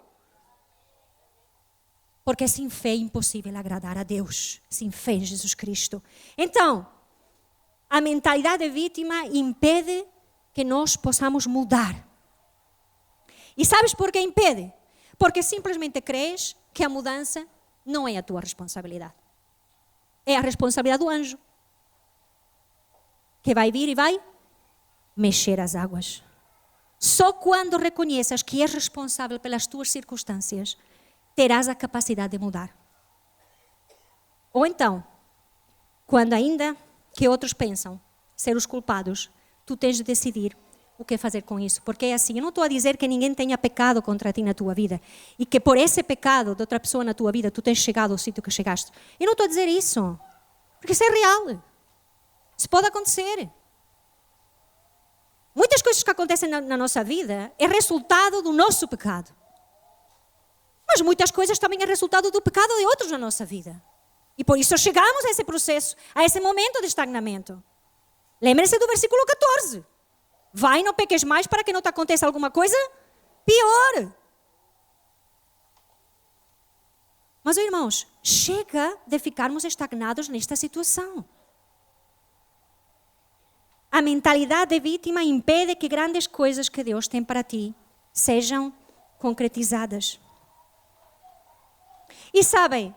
Porque sem fé é impossível agradar a Deus, sem fé em Jesus Cristo. Então, a mentalidade de vítima impede que nós possamos mudar. E sabes por que impede? Porque simplesmente crees que a mudança não é a tua responsabilidade. É a responsabilidade do anjo, que vai vir e vai mexer as águas. Só quando reconheças que és responsável pelas tuas circunstâncias, terás a capacidade de mudar. Ou então, quando ainda que outros pensam ser os culpados, tu tens de decidir o que fazer com isso. Porque é assim, eu não estou a dizer que ninguém tenha pecado contra ti na tua vida e que por esse pecado de outra pessoa na tua vida tu tens chegado ao sítio que chegaste. Eu não estou a dizer isso, porque isso é real. Isso pode acontecer. Muitas coisas que acontecem na nossa vida é resultado do nosso pecado. Mas muitas coisas também é resultado do pecado de outros na nossa vida. E por isso chegamos a esse processo, a esse momento de estagnamento. Lembre-se do versículo 14. Vai, não peques mais para que não te aconteça alguma coisa pior. Mas, irmãos, chega de ficarmos estagnados nesta situação. A mentalidade de vítima impede que grandes coisas que Deus tem para ti sejam concretizadas. E sabem,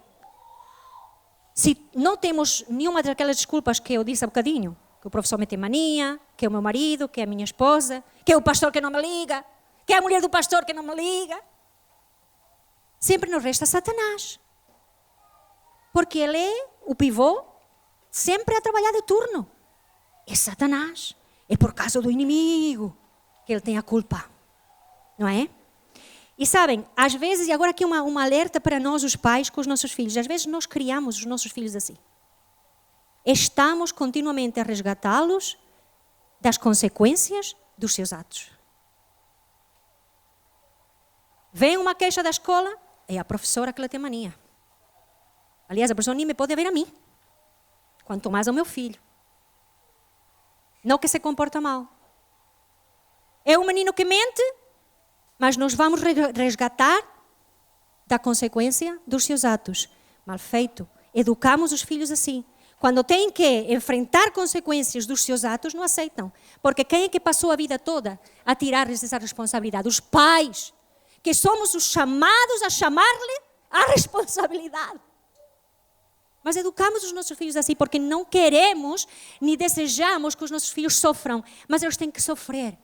se não temos nenhuma daquelas desculpas que eu disse há bocadinho, que o professor me tem mania, que é o meu marido, que é a minha esposa, que é o pastor que não me liga, que é a mulher do pastor que não me liga, sempre nos resta Satanás. Porque ele é o pivô, sempre a trabalhar de turno. É Satanás. É por causa do inimigo que ele tem a culpa. Não é? E sabem, às vezes, e agora aqui uma alerta para nós os pais com os nossos filhos, às vezes nós criamos os nossos filhos assim. Estamos continuamente a resgatá-los das consequências dos seus atos. Vem uma queixa da escola, é a professora que lhe tem mania. Aliás, a professora nem me pode ver a mim, quanto mais ao meu filho. Não que se comporta mal. É um menino que mente, mas nós vamos resgatar da consequência dos seus atos. Mal feito. Educamos os filhos assim. Quando têm que enfrentar consequências dos seus atos, não aceitam. Porque quem é que passou a vida toda a tirar-lhes essa responsabilidade? Os pais, que somos os chamados a chamar-lhe a responsabilidade. Mas educamos os nossos filhos assim porque não queremos nem desejamos que os nossos filhos sofram. Mas eles têm que sofrer.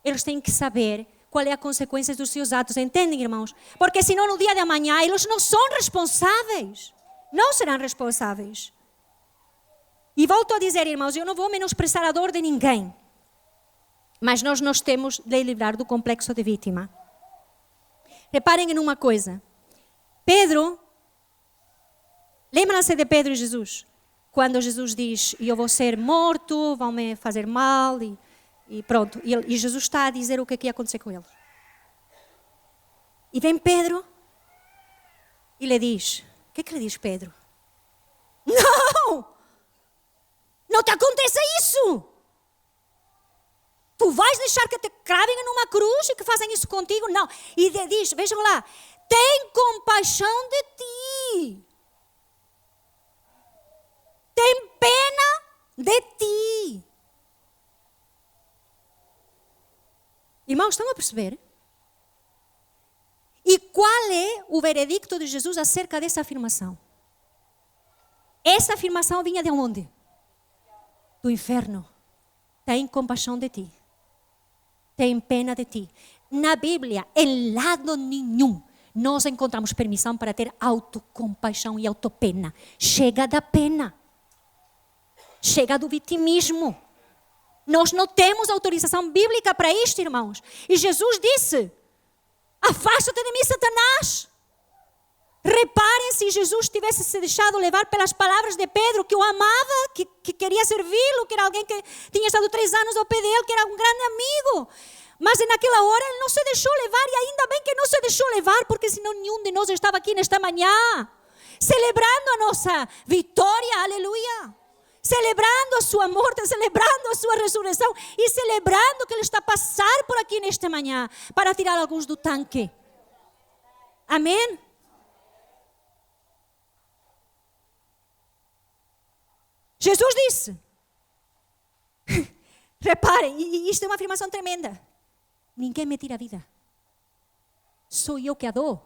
Eles têm que saber qual é a consequência dos seus atos. Entendem, irmãos? Porque senão no dia de amanhã eles não são responsáveis. Não serão responsáveis. E volto a dizer, irmãos, eu não vou menosprezar a dor de ninguém, mas nós nos temos de livrar do complexo de vítima. Reparem em uma coisa. Pedro, lembram-se de Pedro e Jesus? Quando Jesus diz, eu vou ser morto, vão me fazer mal, e pronto. E Jesus está a dizer o que ia acontecer com ele. E vem Pedro e lhe diz, o que lhe diz Pedro? Não! Não te aconteça isso! Tu vais deixar que te cravem numa cruz e que fazem isso contigo? Não. E diz, vejam lá, tem compaixão de ti. Tem pena de ti. Irmãos, estão a perceber? E qual é o veredicto de Jesus acerca dessa afirmação? Essa afirmação vinha de onde? Do inferno. Tem compaixão de ti. Tem pena de ti. Na Bíblia, em lado nenhum, nós encontramos permissão para ter autocompaixão e autopena. Chega da pena. Chega do vitimismo. Nós não temos autorização bíblica para isto, irmãos. E Jesus disse, afasta-te de mim, Satanás. Reparem se Jesus tivesse se deixado levar pelas palavras de Pedro, que o amava, que queria servi-lo, que era alguém que tinha estado 3 anos ao pé dele, que era um grande amigo. Mas naquela hora ele não se deixou levar, e ainda bem que não se deixou levar, porque senão nenhum de nós estava aqui nesta manhã, celebrando a nossa vitória, aleluia. Celebrando a sua morte, celebrando a sua ressurreição e celebrando que ele está a passar por aqui nesta manhã para tirar alguns do tanque. Amém? Jesus disse, reparem, e isto é uma afirmação tremenda, ninguém me tira a vida, sou eu que a dou.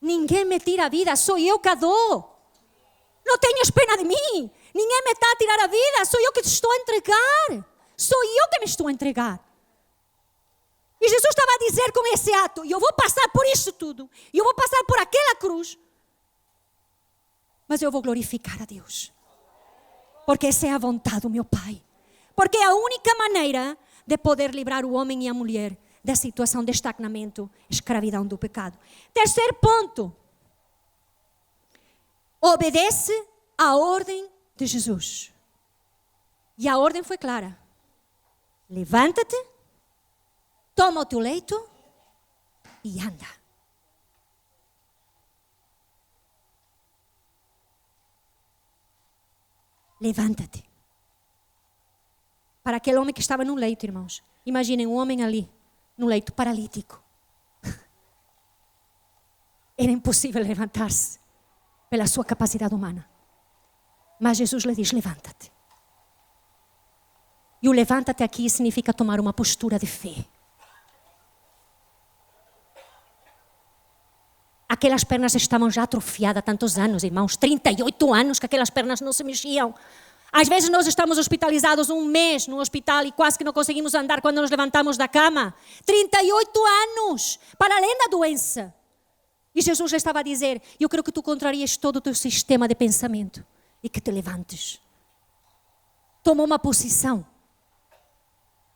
Ninguém me tira a vida, sou eu que a dou. Não tenhas pena de mim, ninguém me está a tirar a vida, sou eu que te estou a entregar, sou eu que me estou a entregar. E Jesus estava a dizer com esse ato, eu vou passar por isso tudo, eu vou passar por aquela cruz, mas eu vou glorificar a Deus, porque essa é a vontade do meu Pai, porque é a única maneira de poder livrar o homem e a mulher da situação de estagnamento, escravidão do pecado. Terceiro ponto, obedece à ordem de Jesus. E a ordem foi clara, levanta-te, toma o teu leito e anda. Levanta-te. Para aquele homem que estava no leito, irmãos. Imaginem um homem ali, no leito paralítico. Era impossível levantar-se pela sua capacidade humana. Mas Jesus lhe diz, levanta-te. E o levanta-te aqui significa tomar uma postura de fé. Aquelas pernas estavam já atrofiadas há tantos anos, irmãos. 38 anos que aquelas pernas não se mexiam. Às vezes nós estamos hospitalizados 1 mês no hospital e quase que não conseguimos andar quando nos levantamos da cama. 38 anos, para além da doença. E Jesus já estava a dizer, eu quero que tu contraries todo o teu sistema de pensamento e que te levantes. Toma uma posição.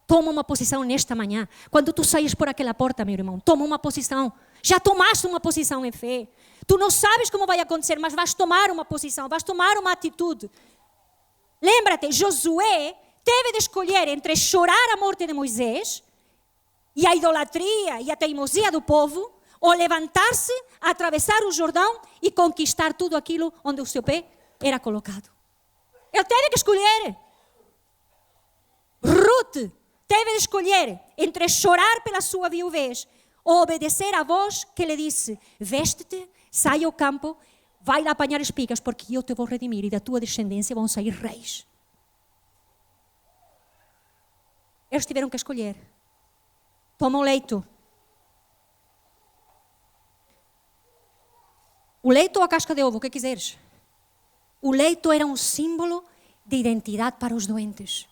Toma uma posição nesta manhã. Quando tu saís por aquela porta, meu irmão, toma uma posição. Já tomaste uma posição em fé. Tu não sabes como vai acontecer, mas vais tomar uma posição, vais tomar uma atitude. Lembra-te, Josué teve de escolher entre chorar a morte de Moisés e a idolatria e a teimosia do povo, ou levantar-se, atravessar o Jordão e conquistar tudo aquilo onde o seu pé era colocado. Ele teve que escolher. Ruth teve de escolher entre chorar pela sua viuvez ou obedecer à voz que lhe disse, veste-te, sai ao campo, vai lá apanhar espigas, porque eu te vou redimir e da tua descendência vão sair reis. Eles tiveram que escolher. Toma o leito. O leito ou a casca de ovo, o que quiseres. O leito era um símbolo de identidade para os doentes.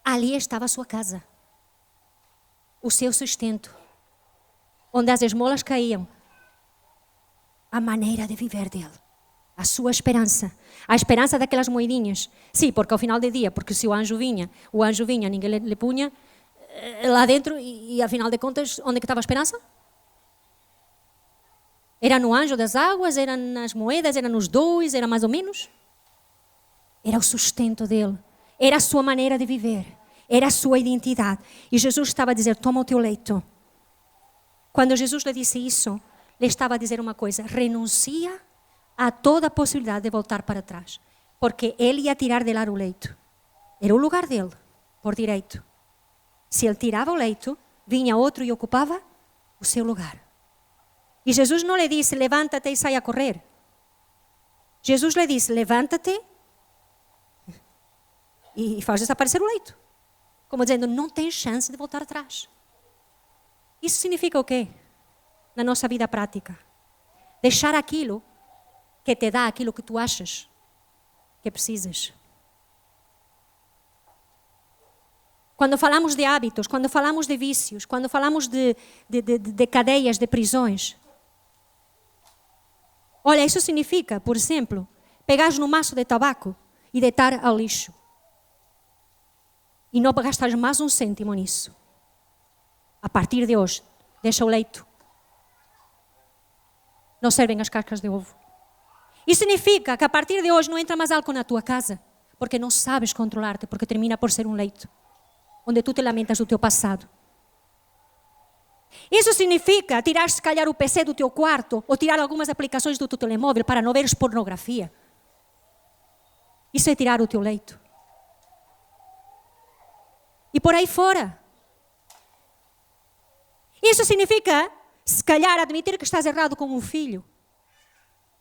Ali estava a sua casa, o seu sustento, onde as esmolas caíam, a maneira de viver dele, a sua esperança. A esperança daquelas moedinhas. Sim, porque ao final do dia, porque se o anjo vinha, ninguém lhe punha lá dentro e afinal de contas, onde é que estava a esperança? Era no anjo das águas, era nas moedas, era nos dois, era mais ou menos? Era o sustento dele, era a sua maneira de viver, era a sua identidade. E Jesus estava a dizer, toma o teu leito. Quando Jesus lhe disse isso, ele estava a dizer uma coisa, renuncia a toda a possibilidade de voltar para trás. Porque ele ia tirar de lá o leito. Era o lugar dele, por direito. Se ele tirava o leito, vinha outro e ocupava o seu lugar. E Jesus não lhe disse, levanta-te e sai a correr. Jesus lhe disse, levanta-te e faz desaparecer o leito. Como dizendo, não tens chance de voltar atrás. Isso significa o quê? Na nossa vida prática. Deixar aquilo que te dá aquilo que tu achas que precisas. Quando falamos de hábitos, quando falamos de vícios, quando falamos de cadeias, de prisões. Olha, isso significa, por exemplo, pegares no maço de tabaco e deitar ao lixo. E não gastares mais um cêntimo nisso. A partir de hoje, deixa o leito. Não servem as cascas de ovo. Isso significa que a partir de hoje não entra mais álcool na tua casa, porque não sabes controlar-te, porque termina por ser um leito, onde tu te lamentas do teu passado. Isso significa tirar, se calhar, o PC do teu quarto, ou tirar algumas aplicações do teu telemóvel para não veres pornografia. Isso é tirar o teu leito. E por aí fora. Isso significa, se calhar, admitir que estás errado com um filho,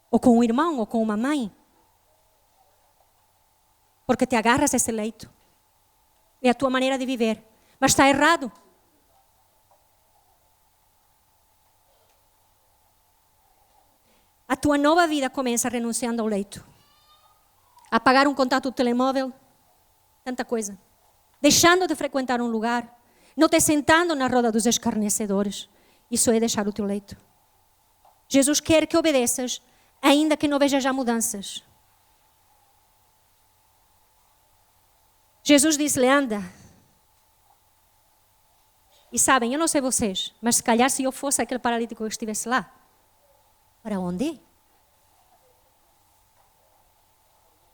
ou com um irmão, ou com uma mãe. Porque te agarras a esse leito. É a tua maneira de viver. Mas está errado. A tua nova vida começa renunciando ao leito. A pagar um contato do telemóvel. Tanta coisa. Deixando de frequentar um lugar. Não te sentando na roda dos escarnecedores. Isso é deixar o teu leito. Jesus quer que obedeças, ainda que não vejas já mudanças. Jesus disse-lhe, anda. E sabem, eu não sei vocês, mas se calhar se eu fosse aquele paralítico que estivesse lá, para onde?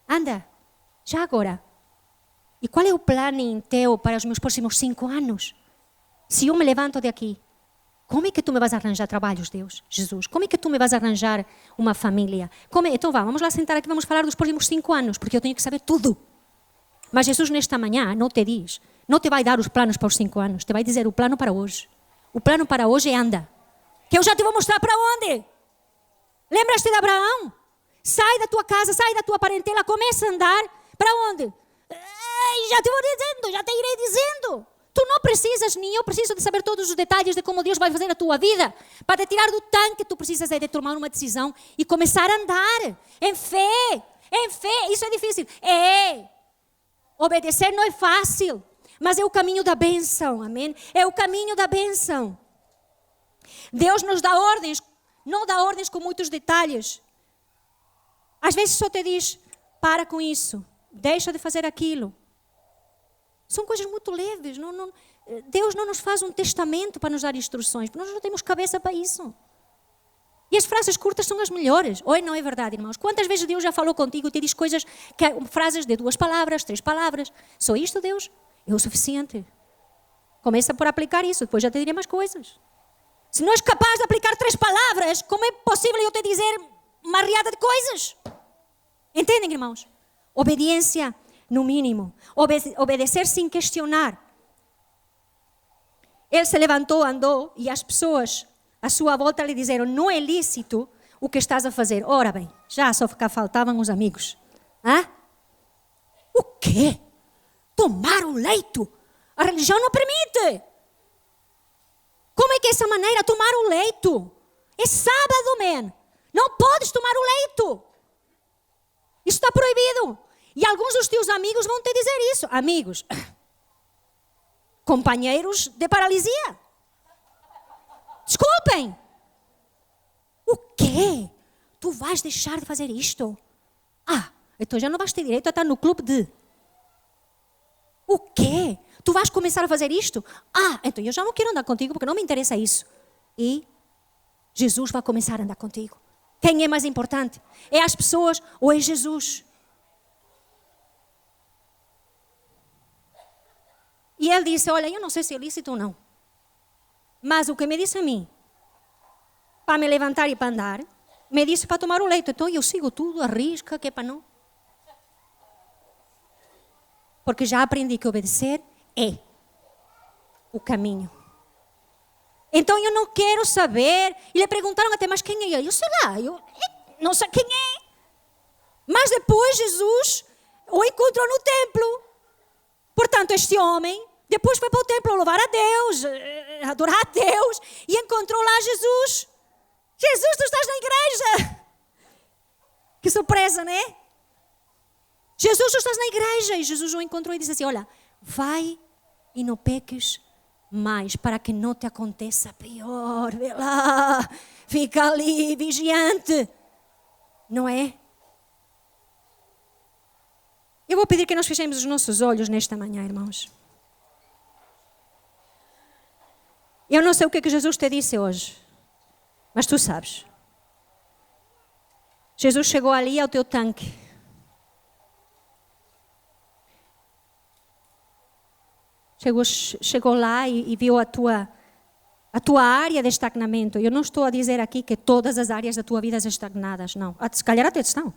Anda, já agora. E qual é o plano teu para os meus próximos 5 anos? Se eu me levanto de aqui, como é que tu me vais arranjar trabalhos, Deus, Jesus? Como é que tu me vais arranjar uma família? Então vamos lá sentar aqui, vamos falar dos próximos 5 anos, porque eu tenho que saber tudo. Mas Jesus nesta manhã não te diz, não te vai dar os planos para os 5 anos, te vai dizer o plano para hoje. O plano para hoje é anda. Que eu já te vou mostrar para onde. Lembras-te de Abraão? Sai da tua casa, sai da tua parentela, começa a andar. Para onde? Já te vou dizendo, já te irei dizendo. Tu não precisas, nem eu preciso de saber todos os detalhes de como Deus vai fazer a tua vida. Para te tirar do tanque, tu precisas de tomar uma decisão e começar a andar em fé. Em fé, isso é difícil. Obedecer não é fácil, mas é o caminho da bênção, amém? É o caminho da bênção. Deus nos dá ordens, não dá ordens com muitos detalhes. Às vezes só te diz, para com isso, deixa de fazer aquilo. São coisas muito leves. Deus não nos faz um testamento para nos dar instruções, porque nós não temos cabeça para isso. E as frases curtas são as melhores. Ou não é verdade, irmãos? Quantas vezes Deus já falou contigo e te diz coisas, frases de 2 palavras, 3 palavras. Só isto, Deus, é o suficiente. Começa por aplicar isso, depois já te diria mais coisas. Se não és capaz de aplicar 3 palavras, como é possível eu te dizer uma riada de coisas? Entendem, irmãos? Obediência no mínimo. Obedecer sem questionar. Ele se levantou, andou e as pessoas à sua volta lhe disseram, não é lícito o que estás a fazer. Ora bem, já só faltavam os amigos. O quê? Tomar o leito? A religião não permite. Como é que é essa maneira? Tomar o leito. É sábado, man. Não podes tomar o leito. Isso está proibido. E alguns dos teus amigos vão te dizer isso. Amigos, companheiros de paralisia. Desculpem. O quê? Tu vais deixar de fazer isto? Ah, então já não vais ter direito a estar no clube de... O quê? Tu vais começar a fazer isto? Ah, então eu já não quero andar contigo porque não me interessa isso. E Jesus vai começar a andar contigo. Quem é mais importante? É as pessoas ou é Jesus? E ele disse, olha, eu não sei se é lícito ou não. Mas o que me disse a mim, para me levantar e para andar, me disse para tomar o leite. Então eu sigo tudo, arrisca, que é para não. Porque já aprendi que obedecer é o caminho. Então eu não quero saber. E lhe perguntaram até, mas quem é ele? Eu sei lá, eu não sei quem é. Mas depois Jesus o encontrou no templo. Portanto, este homem depois foi para o templo louvar a Deus, adorar a Deus. E encontrou lá Jesus. Jesus, tu estás na igreja. Que surpresa, né? Jesus, tu estás na igreja. E Jesus o encontrou e disse assim, olha, vai e não peques mais, para que não te aconteça pior. Vê lá, fica ali, vigiante. Não é? Eu vou pedir que nós fechemos os nossos olhos nesta manhã, irmãos. Eu não sei o que é que Jesus te disse hoje, mas tu sabes. Jesus chegou ali ao teu tanque. Chegou lá e viu a tua área de estagnamento. Eu não estou a dizer aqui que todas as áreas da tua vida estão estagnadas, não. Se calhar até estão.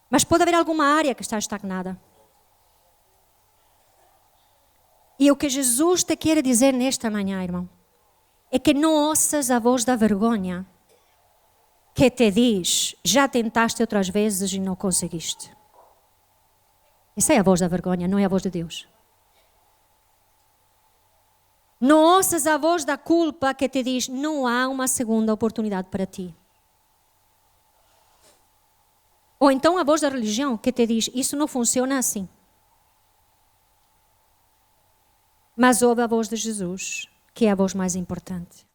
Mas pode haver alguma área que está estagnada. E o que Jesus te quer dizer nesta manhã, irmão, é que não ouças a voz da vergonha que te diz, já tentaste outras vezes e não conseguiste. Essa é a voz da vergonha, não é a voz de Deus. Não ouças a voz da culpa que te diz, não há uma segunda oportunidade para ti. Ou então a voz da religião que te diz, isso não funciona assim. Mas ouve a voz de Jesus, que é a voz mais importante.